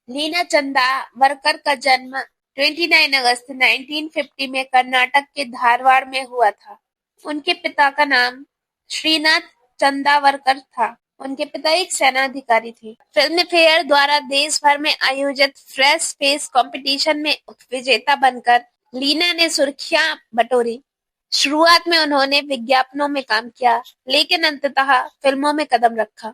लीना चंदावरकर का जन्म 29 अगस्त 1950 में कर्नाटक के धारवाड़ में हुआ था। उनके पिता का नाम श्रीनाथ चंदावरकर था। उनके पिता एक सेना अधिकारी थे। फिल्म फेयर द्वारा देश भर में आयोजित फ्रेश फेस कंपटीशन में विजेता बनकर लीना ने सुर्खियां बटोरी। शुरुआत में उन्होंने विज्ञापनों में काम किया, लेकिन अंततः फिल्मों में कदम रखा।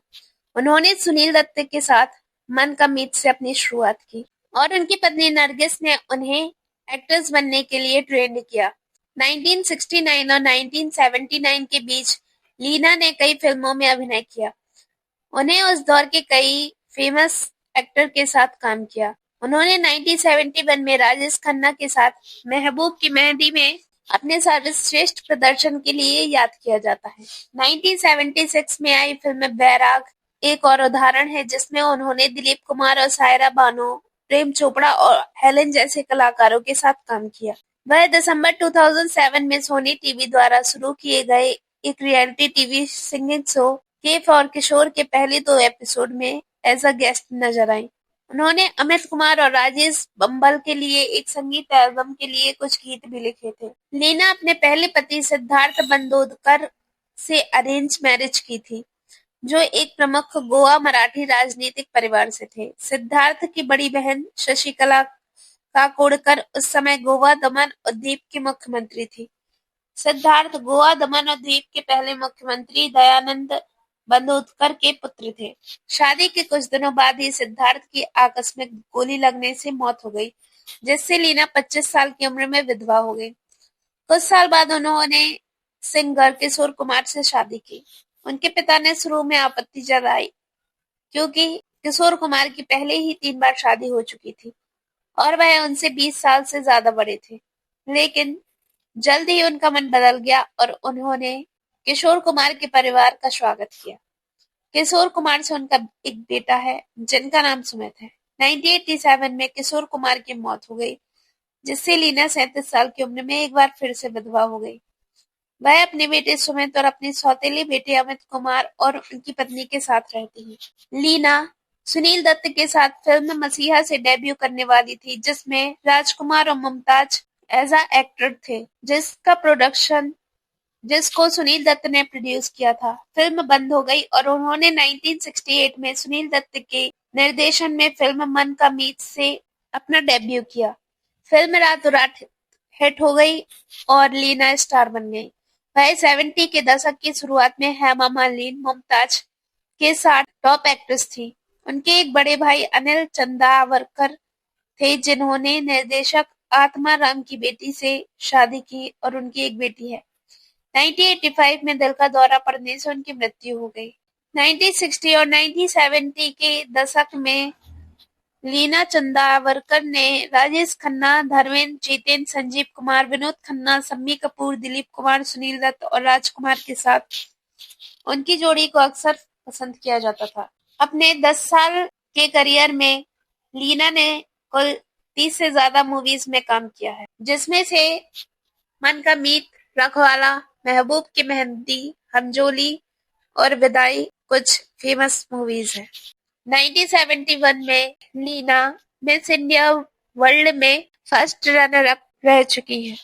उन्होंने सुनील दत्त के साथ मन का मीत से अपनी शुरुआत की और उनकी पत्नी नरगिस ने उन्हें एक्ट्रेस बनने के लिए ट्रेंड किया। 1969 और 1979 के बीच लीना ने कई फिल्मों में अभिनय किया। उन्हें उस दौर के कई फेमस एक्टर के साथ काम किया। उन्होंने 1971 में राजेश खन्ना के साथ महबूब की मेहंदी में अपने सर्वश्रेष्ठ प्रदर्शन के लिए याद किया जाता है। 1976 में आई फिल्म बैराग एक और उदाहरण है, जिसमें उन्होंने दिलीप कुमार और सायरा बानो, प्रेम चोपड़ा और हेलन जैसे कलाकारों के साथ काम किया। वह दिसंबर 2007 में सोनी टीवी द्वारा शुरू किए गए एक रियलिटी टीवी सिंगिंग शो केफ और किशोर के पहले 2 एपिसोड में एज अ गेस्ट नजर आई। उन्होंने अमित कुमार और राजेश बम्बल के लिए एक संगीत एल्बम के लिए कुछ गीत भी लिखे थे। लीना अपने पहले पति सिद्धार्थ बंदोदकर से अरेंज मैरिज की थी, जो एक प्रमुख गोवा मराठी राजनीतिक परिवार से थे। सिद्धार्थ की बड़ी बहन शशिकला काकोडकर उस समय गोवा, दमन और दीव की मुख्यमंत्री थी। सिद्धार्थ गोवा, दमन और द्वीप के पहले मुख्यमंत्री दयानंद बंदोदकर के पुत्र थे। शादी के कुछ दिनों बाद ही सिद्धार्थ की आकस्मिक गोली लगने से मौत हो गई, जिससे लीना 25 साल की उम्र में विधवा हो गई। कुछ साल बाद उन्होंने सिंगर किशोर कुमार से शादी की। उनके पिता ने शुरू में आपत्ति जताई, क्योंकि किशोर कुमार की पहले ही 3 बार शादी हो चुकी थी और वह उनसे 20 साल से ज्यादा बड़े थे। लेकिन जल्द ही उनका मन बदल गया और उन्होंने किशोर कुमार के परिवार का स्वागत किया। किशोर कुमार से उनका एक बेटा है, जिनका नाम सुमित है। 1987 में किशोर कुमार की मौत हो गई, जिससे लीना 37 साल की उम्र में एक बार फिर से विधवा हो गई। वह अपने बेटे सुमित और अपने सौतेले बेटे अमित कुमार और उनकी पत्नी के साथ रहती है। लीना सुनील दत्त के साथ फिल्म मसीहा से डेब्यू करने वाली थी, जिसमें राजकुमार और मुमताज एज अ एक्टर थे, जिसको सुनील दत्त ने प्रोड्यूस किया था। फिल्म बंद हो गई और उन्होंने 1968 में सुनील दत्त के निर्देशन में फिल्म मन का मीत से अपना डेब्यू किया। फिल्म रातों रात हिट हो गई और लीना स्टार बन गई। वह 70 के दशक की शुरुआत में हेमा मालिनी, मुमताज के साथ टॉप एक्ट्रेस थी। उनके एक बड़े भाई अनिल चंदावरकर थे, जिन्होंने निर्देशक आत्मा राम की बेटी से शादी की और उनकी एक बेटी है। 1985 में दिल का दौरा पड़ने से उनकी मृत्यु हो गई। 1960 और 1970 के दशक में लीना चंदावरकर ने राजेश खन्ना, धर्मेंद्र, जितेंद्र, संजीव कुमार, विनोद खन्ना, शम्मी कपूर, दिलीप कुमार, सुनील दत्त और राजकुमार के साथ उनकी जोड़ी को अक्सर पसंद किया जाता था। अपने 10 साल के करियर में लीना ने कुल 30 से ज्यादा मूवीज में काम किया है, जिसमें से मन का मीत, रखवाला, महबूब की मेहंदी, हमजोली और विदाई कुछ फेमस मूवीज हैं। 1971 में लीना मिस इंडिया वर्ल्ड में फर्स्ट रनर अप रह चुकी है।